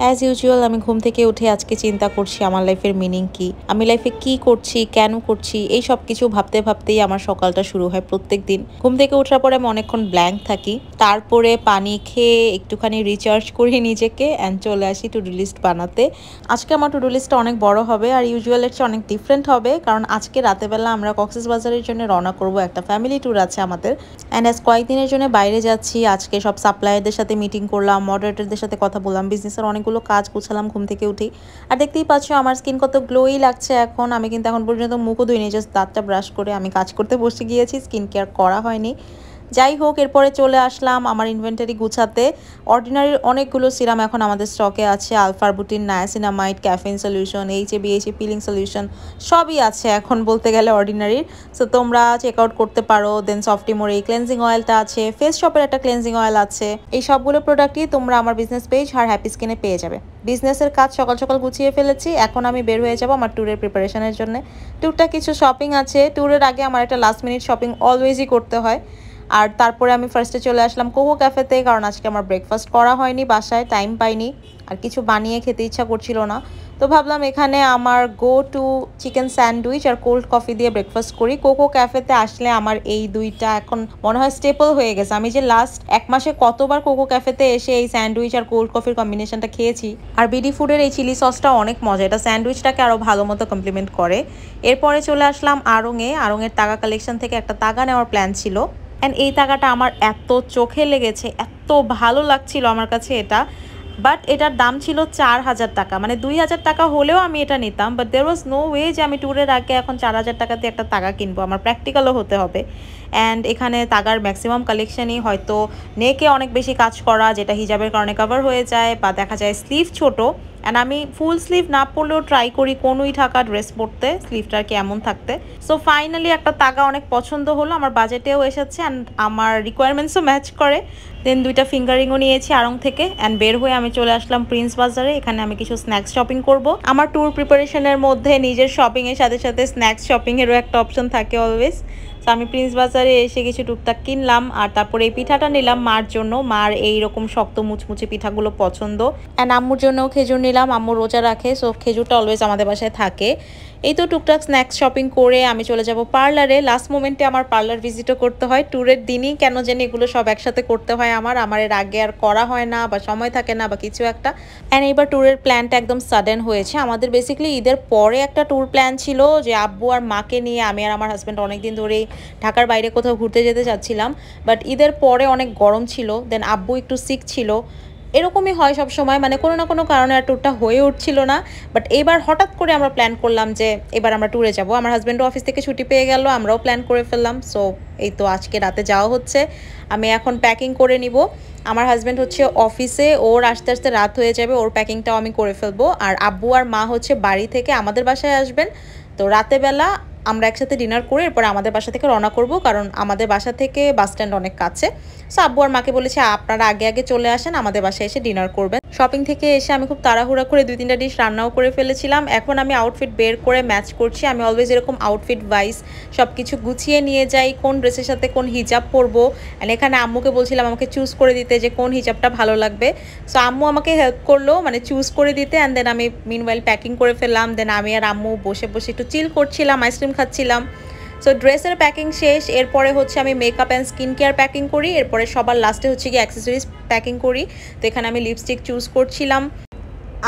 As usual আমি ঘুম থেকে উঠে আজকে চিন্তা করছি আমার লাইফের মিনিং কি, আমি লাইফে কি করছি, কেন করছি, এই সব কিছু ভাবতে ভাবতেই আমার সকালটা শুরু হয়। প্রত্যেক দিন ঘুম থেকে ওঠার পরে আমি অনেকক্ষণ ব্ল্যাঙ্ক থাকি, তারপরে পানি খেয়ে একটুখানি রিচার্জ করি নিজেকে অ্যান্ড চলে আসি টু ডু লিস্ট বানাতে। আজকে আমার টু ডু লিস্টটা অনেক বড় হবে আর ইউজুয়ালের চেয়ে অনেক ডিফারেন্ট হবে, কারণ আজকে রাতেবেলা আমরা কক্সবাজারের জন্য রওনা করব। একটা ফ্যামিলি ট্যুর আছে আমাদের অ্যান্ড আজ কয়েকদিনের জন্য বাইরে যাচ্ছি। আজকে সব সাপ্লায়ারদের সাথে মিটিং করলাম, মডারেটরদের সাথে কথা বললাম, বিজনেসের অনেকগুলো কাজ গুছালাম ঘুম থেকে উঠি। আর দেখতেই পাচ্ছ আমার স্কিন কত গ্লোই লাগছে এখন। আমি কিন্তু এখন পর্যন্ত মুখও ধুইনি, জাস্ট দাঁতটা ব্রাশ করে আমি কাজ করতে বসে গিয়েছি, স্কিন কেয়ার করা হয়নি। যাই হোক, এরপরে চলে আসলাম আমার ইনভেন্টারি গুছাতে। অর্ডিনারির অনেকগুলো সিরাম এখন আমাদের স্টকে আছে, alpha arbutin, niacinamide, caffeine solution, AHA BHA peeling solution সবই আছে এখন বলতে গেলে অর্ডিনারির। সো তোমরা চেক আউট করতে পারো। দেন সফটিমোর এই ক্লেন্সিং অয়েলটা আছে, ফেস শপের একটা ক্লেন্সিং অয়েল আছে। এই সবগুলো প্রোডাক্টই তোমরা আমার বিজনেস পেজ আর হ্যাপি স্কিনে পেয়ে যাবে। বিজনেসের কাজ সকাল সকাল গুছিয়ে ফেলেছি, এখন আমি বের হয়ে যাব আমার ট্যুরের প্রিপারেশনের জন্য। ট্যুরটা কিছু শপিং আছে, ট্যুরের আগে আমার একটা লাস্ট মিনিট শপিং অলওয়েজই করতে হয়। আর তারপরে আমি ফার্স্টে চলে আসলাম কোকো ক্যাফেতে, কারণ আজকে আমার ব্রেকফাস্ট করা হয়নি, বাসায় টাইম পাইনি আর কিছু বানিয়ে খেতে ইচ্ছা করছিল না। তো ভাবলাম এখানে আমার গো টু চিকেন স্যান্ডউইচ আর কোল্ড কফি দিয়ে ব্রেকফাস্ট করি। কোকো ক্যাফেতে আসলে আমার এই দুইটা এখন মনে হয় স্টেপল হয়ে গেছে। আমি যে লাস্ট এক মাসে কতবার কোকো ক্যাফেতে এসে এই স্যান্ডউইচ আর কোল্ড কফির কম্বিনেশনটা খেয়েছি। আর বিডি ফুডের এই চিলি সসটা অনেক মজা, এটা স্যান্ডউইচটাকে আরও ভালো মতো কমপ্লিমেন্ট করে। এরপরে চলে আসলাম আড়ংয়ের তাগা কালেকশন থেকে একটা তাগা নেওয়ার প্ল্যান ছিল। অ্যান্ড এই তাগাটা আমার এত চোখে লেগেছে, এত ভালো লাগছিল আমার কাছে এটা। বাট এটার দাম ছিল 4,000 টাকা, মানে 2,000 টাকা হলেও আমি এটা নিতাম। But there was no way যে আমি ট্যুরের আগে এখন 4,000 টাকাতে একটা তাগা কিনবো, আমার প্র্যাকটিক্যালও হতে হবে। অ্যান্ড এখানে তাগার ম্যাক্সিমাম কালেকশনই হয়তো নেকে অনেক বেশি কাজ করা, যেটা হিজাবের কারণে কভার হয়ে যায়, বা দেখা যায় স্লিভ ছোট। অ্যান্ড আমি ফুল স্লিভ না পরলেও ট্রাই করি কোনোই ঢাকা ড্রেস পরতে, স্লিভটা আর কি এমন থাকতে। সো ফাইনালি একটা তাগা অনেক পছন্দ হলো, আমার বাজেটেও এসেছে অ্যান্ড আমার রিকোয়ারমেন্টসও ম্যাচ করে। দেন দুইটা ফিঙ্গারিংও নিয়েছি আড়ং থেকে অ্যান্ড বের হয়ে আমি চলে আসলাম প্রিন্স বাজারে। এখানে আমি কিছু স্ন্যাক্স শপিং করব। আমার ট্যুর প্রিপারেশনের মধ্যে নিজের শপিংয়ের সাথে সাথে স্ন্যাক্স শপিংয়েরও একটা অপশন থাকে অলওয়েজ। তো আমি প্রিন্স বাজারে এসে কিছু টুকটাক কিনলাম আর তারপরে এই পিঠাটা নিলাম মার জন্য। মার এইরকম শক্ত মুচমুচে পিঠাগুলো পছন্দ। অ্যান্ড আম্মুর জন্যও খেজুর নিলাম, আম্মু রোজা রাখে, সো খেজুরটা অলওয়েজ আমাদের বাসায় থাকে। এই তো টুকটাক স্ন্যাক্স শপিং করে আমি চলে যাব পার্লারে। লাস্ট মোমেন্টে আমার পার্লার ভিজিটও করতে হয়, ট্যুরের দিনই কেন জানি এগুলো সব একসাথে করতে হয় আমার এর আগে আর করা হয় না, বা সময় থাকে না, বা কিছু একটা। অ্যান্ড এইবার ট্যুরের প্ল্যানটা একদম সাডেন হয়েছে। আমাদের বেসিক্যালি ঈদের পরে একটা ট্যুর প্ল্যান ছিল, যে আব্বু আর মাকে নিয়ে আমি আর আমার হাজব্যান্ড অনেকদিন ধরেই ঢাকার বাইরে কোথাও ঘুরতে যেতে চাচ্ছিলাম। বাট ঈদের পরে অনেক গরম ছিল, দেন আব্বু একটু সিক ছিল। এরকমই হয় সব সময়, মানে কোনো না কোনো কারণে আর ট্যুরটা হয়ে উঠছিল না। বাট এবার হঠাৎ করে আমরা প্ল্যান করলাম যে এবার আমরা ট্যুরে যাব। আমার হাজব্যান্ডও অফিস থেকে ছুটি পেয়ে গেল, আমরাও প্ল্যান করে ফেললাম। সো এই তো আজকে রাতে যাওয়া হচ্ছে। আমি এখন প্যাকিং করে নিব। আমার হাজব্যান্ড হচ্ছে অফিসে, ওর আস্তে আস্তে রাত হয়ে যাবে, ওর প্যাকিংটাও আমি করে ফেলবো। আর আব্বু আর মা হচ্ছে বাড়ি থেকে আমাদের বাসায় আসবেন। তো রাতেবেলা আমরা একসাথে ডিনার করে এরপর আমাদের বাসা থেকে রওনা করব, কারণ আমাদের বাসা থেকে বাস স্ট্যান্ড অনেক কাছে। সো আব্বু আর মাকে বলেছে আপনারা আগে আগে চলে আসেন, আমাদের বাসায় এসে ডিনার করবেন। শপিং থেকে এসে আমি খুব তাড়াহুড়া করে 2-3টা ডিশ রান্নাও করে ফেলেছিলাম। এখন আমি আউটফিট বের করে ম্যাচ করছি। আমি অলওয়েজ এরকম আউটফিট ওয়াইজ সব কিছু গুছিয়ে নিয়ে যাই, কোন ড্রেসের সাথে কোন হিজাব পরবো। অ্যান্ড এখানে আম্মুকে বলছিলাম আমাকে চুজ করে দিতে যে কোন হিজাবটা ভালো লাগবে। সো আম্মু আমাকে হেল্প করলো মানে চুজ করে দিতে, অ্যান্ড দেন আমি মিনওয়াইল প্যাকিং করে ফেললাম। দেন আমি আর আম্মু বসে বসে একটু চিল করছিলাম, আইসক্রিম খাচ্ছিলাম। সো ড্রেসের প্যাকিং শেষ, এরপরে হচ্ছে আমি makeup and skin care packing করি, এরপরে সবার লাস্টে হচ্ছে কি অ্যাক্সেসরিজ প্যাকিং করি। তো এখানে আমি লিপস্টিক চুজ করছিলাম।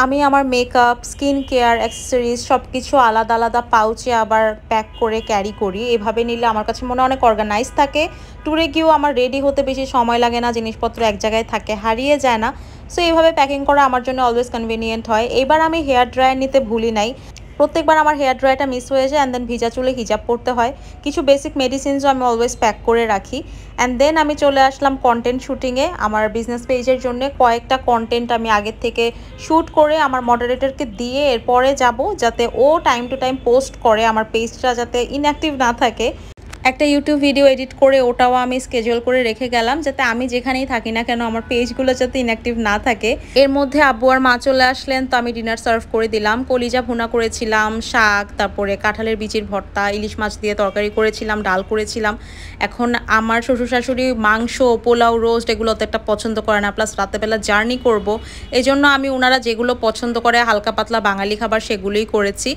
আমি আমার মেকআপ, স্কিন কেয়ার, অ্যাক্সেসরিজ সব কিছু আলাদা আলাদা পাউচে আবার প্যাক করে ক্যারি করি। এভাবে নিলে আমার কাছে মনে অনেক অর্গানাইজ থাকে। ট্যুরে গিয়েও আমার রেডি হতে বেশি সময় লাগে না, জিনিসপত্র এক জায়গায় থাকে, হারিয়ে যায় না। সো এইভাবে প্যাকিং করা আমার জন্য অলওয়েজ কনভিনিয়েন্ট হয়। এবার আমি হেয়ার ড্রায়ার নিতে ভুলি নাই, প্রত্যেকবার আমার হেয়ার ড্রায়ারটা মিস হয়ে যায়। অ্যান্ড দেন ভিজা চুলে হিজাব পড়তে হয়। কিছু বেসিক মেডিসিনসও আমি অলওয়েজ প্যাক করে রাখি। অ্যান্ড দেন আমি চলে আসলাম কন্টেন্ট শ্যুটিংয়ে। আমার বিজনেস পেজের জন্য কয়েকটা কন্টেন্ট আমি আগের থেকে শ্যুট করে আমার মডারেটরকে দিয়ে এরপরে যাব, যাতে ও টাইম টু টাইম পোস্ট করে, আমার পেজটা যাতে ইনঅ্যাক্টিভ না থাকে। একটা ইউটিউব ভিডিও এডিট করে ওটাও আমি স্কেজুয়াল করে রেখে গেলাম, যাতে আমি যেখানেই থাকি না কেন আমার পেজগুলো যাতে ইনঅ্যাক্টিভ না থাকে। এর মধ্যে আব্বু আর মা চলে আসলেন, তো আমি ডিনার সার্ভ করে দিলাম। কলিজা ভুনা করেছিলাম, শাক, তারপরে কাঁঠালের বিচির ভর্তা, ইলিশ মাছ দিয়ে তরকারি করেছিলাম, ডাল করেছিলাম। এখন আমার শ্বশুর শাশুড়ি মাংস, পোলাও, রোস্ট এগুলো তো একটা পছন্দ করে না, প্লাস রাতেবেলা জার্নি করব, এই জন্য আমি ওনারা যেগুলো পছন্দ করে হালকা পাতলা বাঙালি খাবার সেগুলোই করেছি।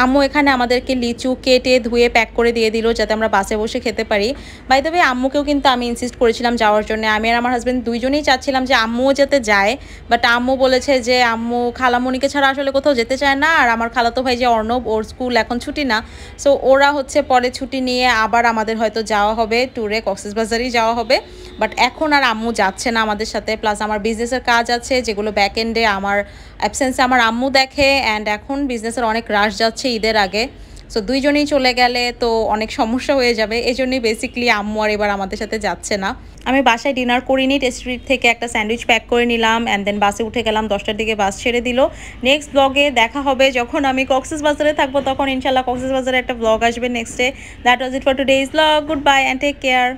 আম্মু এখানে আমাদেরকে লিচু কেটে ধুয়ে প্যাক করে দিয়ে দিল যাতে আমরা বাসে বসে খেতে পারি। বাই দ্য ওয়ে আম্মুকেও কিন্তু আমি ইনসিস্ট করেছিলাম যাওয়ার জন্য। আমি আর আমার হাজব্যান্ড দুইজনেই চাচ্ছিলাম যে আম্মুও যাতে যায়, বাট আম্মু বলেছে যে আম্মু খালামণিকে ছাড়া আসলে কোথাও যেতে চায় না, আর আমার খালাতো ভাই যে অর্ণব, ওর স্কুল এখন ছুটি না, সো ওরা হচ্ছে পরে ছুটি নিয়ে আবার আমাদের হয়তো যাওয়া হবে ট্যুরে, কক্সবাজারেই যাওয়া হবে। বাট এখন আর আম্মু যাচ্ছে না আমাদের সাথে, প্লাস আমার বিজনেসের কাজ আছে যেগুলো ব্যাক এন্ডে আমার অ্যাবসেন্সে আমার আম্মু দেখে, অ্যান্ড এখন বিজনেসের অনেক রাশ যাচ্ছে ঈদের আগে। সো দুইজনেই চলে গেলে তো অনেক সমস্যা হয়ে যাবে, এই জন্যই বেসিক্যালি আম্মু আর এবার আমাদের সাথে যাচ্ছে না। আমি বাসায় ডিনার করিনি, টেস্ট্রিট থেকে একটা স্যান্ডউইচ প্যাক করে নিলাম, অ্যান্ড দেন বাসে উঠে গেলাম। 10টার দিকে বাস ছেড়ে দিল। নেক্সট ব্লগে দেখা হবে যখন আমি কক্সবাজারে থাকবো, তখন ইনশাল্লাহ কক্সবাজারে একটা ব্লগ আসবে next day. That was it for today's blog. Good bye and take care.